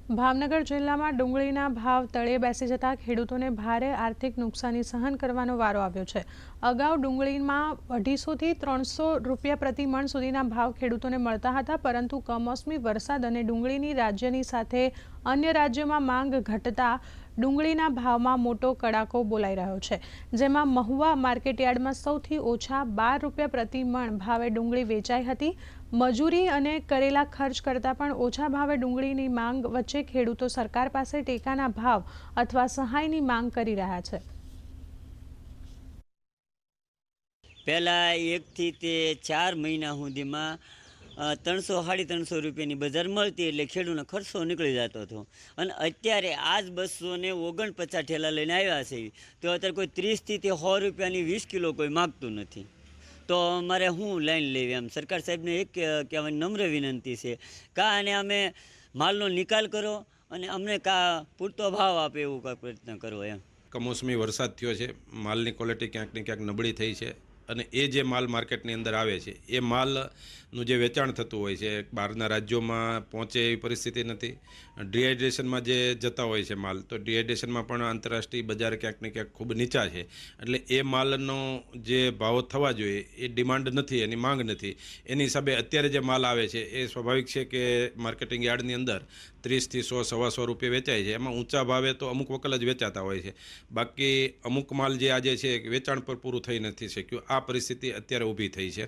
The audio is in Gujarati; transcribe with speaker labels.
Speaker 1: ભાવનગર જિલ્લામાં ડુંગળીના ભાવ તળે બેસી જતા ખેડૂતોને ભારે આર્થિક નુકસાની સહન કરવાનો વારો આવ્યો છે। અગાઉ ડુંગળીમાં 250 થી 300 રૂપિયા પ્રતિ મણ સુધીના ભાવ ખેડૂતોને મળતા હતા, પરંતુ કમોસમી વરસાદ અને ડુંગળીની રાજ્યની સાથે અન્ય રાજ્યોમાં માંગ ઘટતા ડુંગળીના ભાવમાં મોટો કડાકો બોલાઈ રહ્યો છે, જેમાં મહુવા માર્કેટયાર્ડમાં સૌથી ઓછા 12 રૂપિયા પ્રતિ મણ ભાવે ડુંગળી વેચાઈ હતી। મજૂરી અને કરેલા ખર્ચ કરતાં પણ ઓછા ભાવે ડુંગળીની માંગ વચ્ચે ખેડૂતો સરકાર પાસે ટેકાના ભાવ અથવા સહાયની માંગ કરી રહ્યા છે।
Speaker 2: પહેલા 1 થી તે 4 મહિના સુધીમાં 300-350 રૂપિયાની બજાર મળતી, એટલે ખેડૂતનો ખર્ચો નીકળી જતો હતો। અને અત્યારે આજ 249 ઠેલા લઈને આવ્યા છે, તો અત્યારે કોઈ 30 થી 100 રૂપિયાની 20 કિલો કોઈ માગતું નથી। તો અમારે શું લાઈન લેવી? એમ સરકાર સાહેબને એક કહેવાની નમ્ર વિનંતી છે, અને અમે માલનો નિકાલ કરો અને અમને પૂરતો ભાવ આપે એવું કાંઈ પ્રયત્ન કરવો એમ।
Speaker 3: કમોસમી વરસાદ થયો છે, માલની ક્વોલિટી ક્યાંક ને ક્યાંક નબળી થઈ છે, અને એ જે માલ માર્કેટની અંદર આવે છે એ માલનું જે વેચાણ થતું હોય છે બહારના રાજ્યોમાં પહોંચે એવી પરિસ્થિતિ નથી। ડિહાઇડ્રેશનમાં જે જતા હોય છે માલ, તો ડિહાઇડ્રેશનમાં પણ આંતરરાષ્ટ્રીય બજાર ક્યાંક ને ક્યાંક ખૂબ નીચા છે, એટલે એ માલનો જે ભાવ થવા જોઈએ એ ડિમાન્ડ નથી, એની માંગ નથી। એની હિસાબે અત્યારે જે માલ આવે છે એ સ્વાભાવિક છે કે માર્કેટિંગ યાર્ડની અંદર 30 થી 100-125 રૂપિયા વેચાય છે। એમાં ઊંચા ભાવે તો અમુક વકલ જ વેચાતા હોય છે, બાકી અમુક માલ જે આજે છે વેચાણ પર પૂરું થઈ નથી શક્યું। આ પરિસ્થિતિ અત્યારે ઊભી થઈ છે।